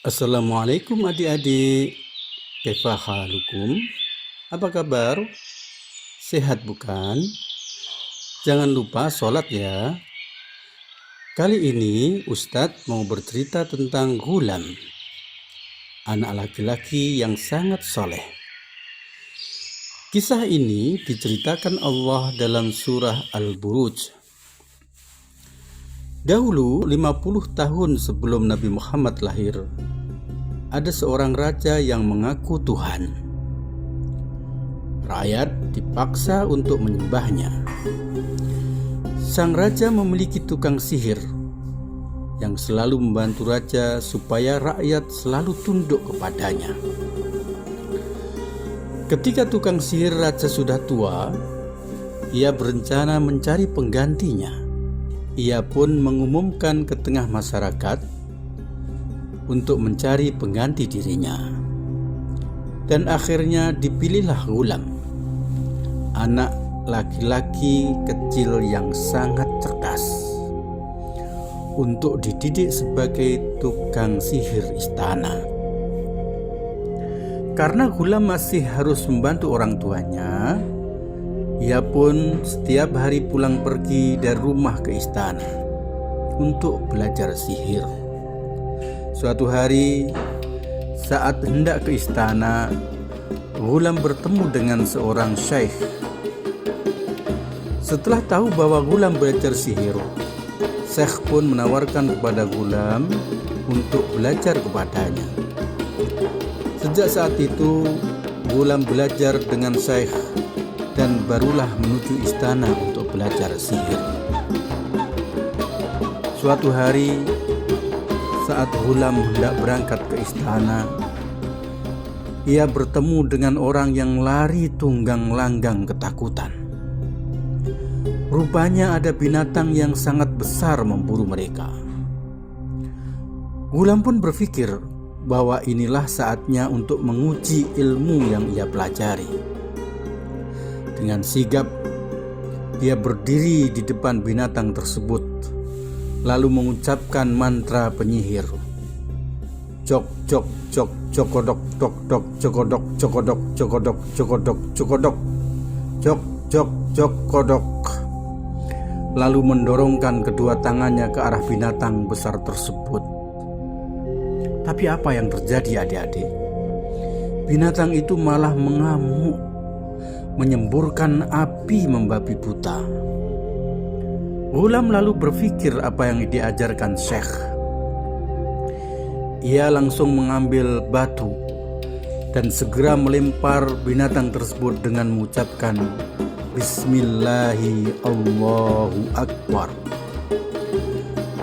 Assalamualaikum adik-adik. Kaifa halukum? Apa kabar? Sehat bukan? Jangan lupa sholat ya. Kali ini Ustadz mau bercerita tentang Ghulam, anak laki-laki yang sangat soleh. Kisah ini diceritakan Allah dalam surah Al-Buruj. Dahulu 50 tahun sebelum Nabi Muhammad lahir, ada seorang raja yang mengaku Tuhan. Rakyat dipaksa untuk menyembahnya. Sang raja memiliki tukang sihir yang selalu membantu raja supaya rakyat selalu tunduk kepadanya. Ketika tukang sihir raja sudah tua, ia berencana mencari penggantinya. Ia pun mengumumkan ke tengah masyarakat untuk mencari pengganti dirinya. Dan akhirnya dipilihlah Ghulam, anak laki-laki kecil yang sangat cerdas, untuk dididik sebagai tukang sihir istana. Karena Ghulam masih harus membantu orang tuanya, ia pun setiap hari pulang pergi dari rumah ke istana untuk belajar sihir. Suatu hari, saat hendak ke istana, Ghulam bertemu dengan seorang syekh. Setelah tahu bahwa Ghulam belajar sihir, syekh pun menawarkan kepada Ghulam untuk belajar kepadanya. Sejak saat itu, Ghulam belajar dengan syekh dan barulah menuju istana untuk belajar sihir. Suatu hari, saat Ghulam hendak berangkat ke istana, ia bertemu dengan orang yang lari tunggang langgang ketakutan. Rupanya ada binatang yang sangat besar memburu mereka. Ghulam pun berpikir bahwa inilah saatnya untuk menguji ilmu yang ia pelajari. Dengan sigap, dia berdiri di depan binatang tersebut, lalu mengucapkan mantra penyihir. Cok cok cok cokodok tok tok cokodok cokodok cokodok cokodok cokodok cok cok cok kodok. Lalu mendorongkan kedua tangannya ke arah binatang besar tersebut. Tapi apa yang terjadi adik-adik? Binatang itu malah mengamuk, menyemburkan api membabi buta. Ghulam lalu berpikir apa yang diajarkan syekh. Ia langsung mengambil batu dan segera melempar binatang tersebut dengan mengucapkan Bismillahi Allahu Akbar.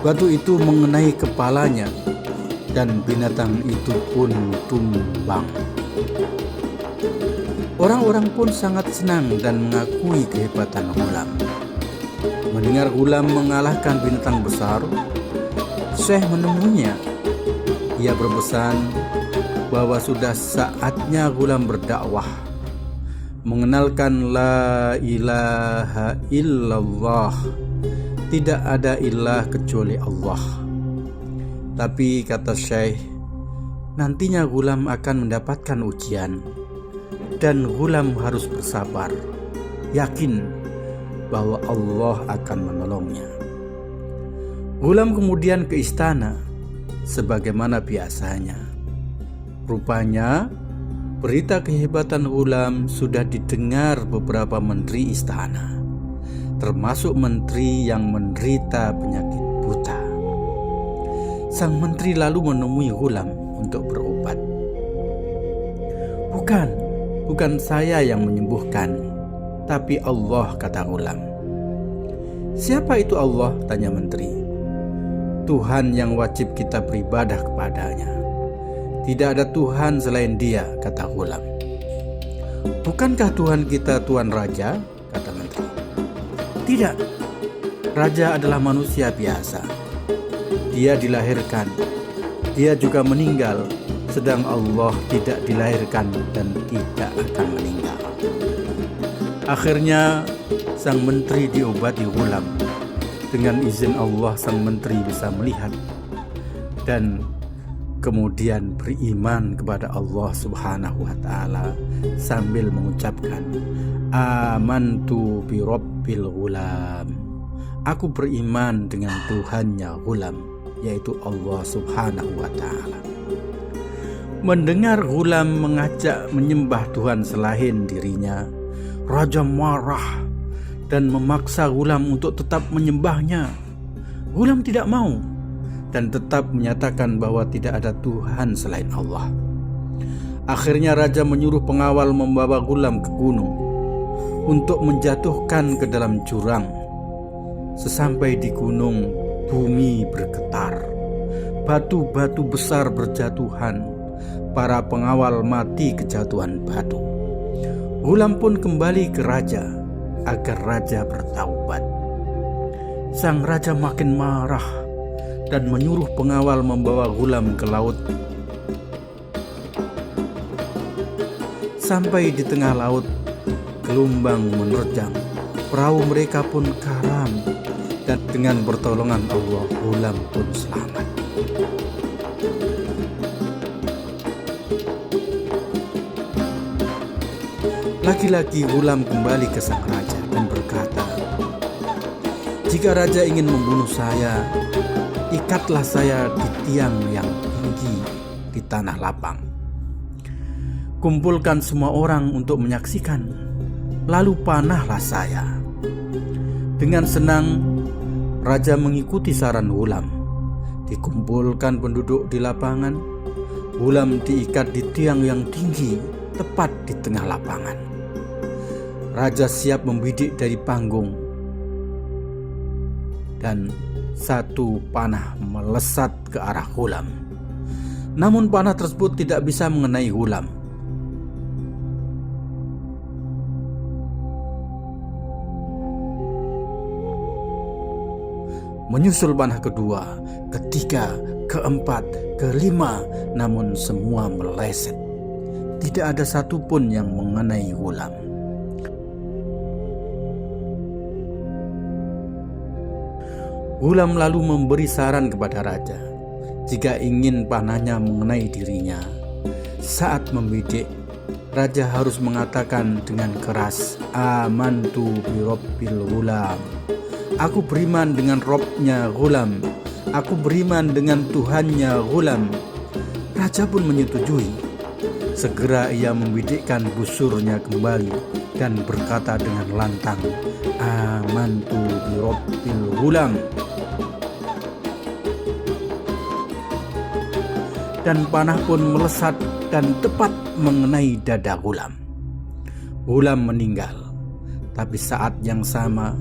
Batu itu mengenai kepalanya dan binatang itu pun tumbang. Orang-orang pun sangat senang dan mengakui kehebatan Ghulam. Mendengar Ghulam mengalahkan binatang besar, syekh menemuinya. Ia berpesan bahwa sudah saatnya Ghulam berdakwah, mengenalkan la ilaha illallah, tidak ada ilah kecuali Allah. Tapi kata syekh, nantinya Ghulam akan mendapatkan ujian dan Ghulam harus bersabar, yakin bahwa Allah akan menolongnya. Ghulam kemudian ke istana sebagaimana biasanya. Rupanya berita kehebatan Ghulam sudah didengar beberapa menteri istana, termasuk menteri yang menderita penyakit buta. Sang menteri lalu menemui Ghulam untuk berobat. Bukan saya yang menyembuhkan, tapi Allah, kata Ghulam. Siapa itu Allah? Tanya menteri. Tuhan yang wajib kita beribadah kepadanya. Tidak ada Tuhan selain Dia, kata Ghulam. Bukankah Tuhan kita Tuan Raja? Kata menteri. Tidak, Raja adalah manusia biasa. Dia dilahirkan, dia juga meninggal, sedang Allah tidak dilahirkan dan tidak akan meninggal. Akhirnya sang menteri diobati Ghulam. Dengan izin Allah sang menteri bisa melihat dan kemudian beriman kepada Allah Subhanahu wa taala sambil mengucapkan amantu bi rabbil ghulam. Aku beriman dengan Tuhannya Ghulam, yaitu Allah Subhanahu wa taala. Mendengar Ghulam mengajak menyembah Tuhan selain dirinya, raja marah dan memaksa Ghulam untuk tetap menyembahnya. Ghulam tidak mau dan tetap menyatakan bahwa tidak ada Tuhan selain Allah. Akhirnya raja menyuruh pengawal membawa Ghulam ke gunung untuk menjatuhkan ke dalam jurang. Sesampai di gunung, bumi bergetar, batu-batu besar berjatuhan, para pengawal mati kejatuhan batu. Ghulam pun kembali ke raja agar raja bertaubat. Sang raja makin marah dan menyuruh pengawal membawa Ghulam ke laut. Sampai di tengah laut, gelombang menerjang, perahu mereka pun karam, dan dengan pertolongan Allah, Ghulam pun selamat. Lagi-lagi Ghulam kembali ke sang raja dan berkata, "Jika raja ingin membunuh saya, ikatlah saya di tiang yang tinggi di tanah lapang. Kumpulkan semua orang untuk menyaksikan, lalu panahlah saya." Dengan senang, raja mengikuti saran Ghulam. Dikumpulkan penduduk di lapangan, Ghulam diikat di tiang yang tinggi, tepat di tengah lapangan. Raja siap membidik dari panggung, dan satu panah melesat ke arah Ghulam. Namun panah tersebut tidak bisa mengenai Ghulam. Menyusul panah kedua, ketiga, keempat, kelima, namun semua meleset. Tidak ada satupun yang mengenai Ghulam. Ghulam lalu memberi saran kepada raja, jika ingin panahnya mengenai dirinya. Saat membidik, raja harus mengatakan dengan keras, amantu bi rabbil ghulam. Aku beriman dengan Robnya Ghulam. Aku beriman dengan Tuhannya Ghulam. Raja pun menyetujui. Segera ia membidikkan busurnya kembali dan berkata dengan lantang, amantu bi rabbil ghulam. Dan panah pun melesat dan tepat mengenai dada Ghulam. Ghulam meninggal. Tapi saat yang sama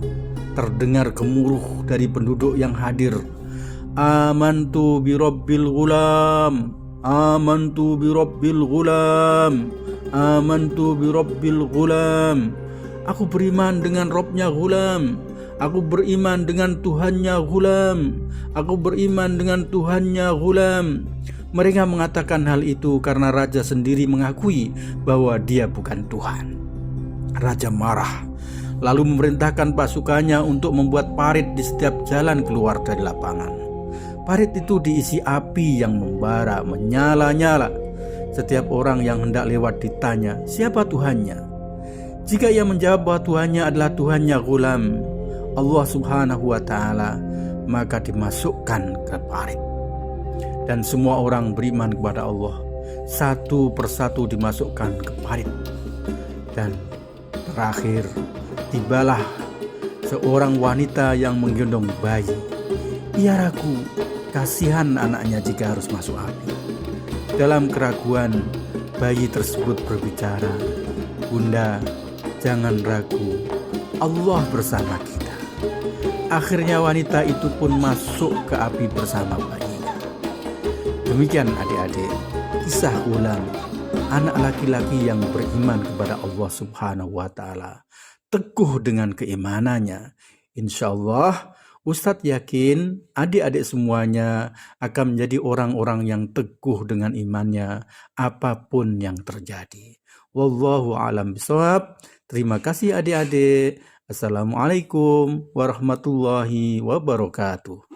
terdengar gemuruh dari penduduk yang hadir. Amantu bi rabbil ghulam. Amantu bi rabbil ghulam. Amantu bi rabbil ghulam. Aku beriman dengan Robnya Ghulam. Aku beriman dengan Tuhannya Ghulam. Aku beriman dengan Tuhannya Ghulam. Mereka mengatakan hal itu karena raja sendiri mengakui bahwa dia bukan Tuhan. Raja marah, lalu memerintahkan pasukannya untuk membuat parit di setiap jalan keluar dari lapangan. Parit itu diisi api yang membara, menyala-nyala. Setiap orang yang hendak lewat ditanya, siapa Tuhannya? Jika ia menjawab bahwa Tuhannya adalah Tuhannya Ghulam, Allah Subhanahu wa ta'ala, maka dimasukkan ke parit. Dan semua orang beriman kepada Allah, satu persatu dimasukkan ke parit. Dan terakhir, tibalah seorang wanita yang menggendong bayi. Ia ragu, kasihan anaknya jika harus masuk api. Dalam keraguan, bayi tersebut berbicara, Bunda, jangan ragu, Allah bersama kita. Akhirnya wanita itu pun masuk ke api bersama bayinya. Demikian adik-adik, kisah Ghulam, anak laki-laki yang beriman kepada Allah Subhanahu wa ta'ala, teguh dengan keimanannya. Insya Allah Ustadz yakin adik-adik semuanya akan menjadi orang-orang yang teguh dengan imannya apapun yang terjadi. Wallahu a'lam bishawab. Terima kasih adik-adik. Assalamualaikum warahmatullahi wabarakatuh.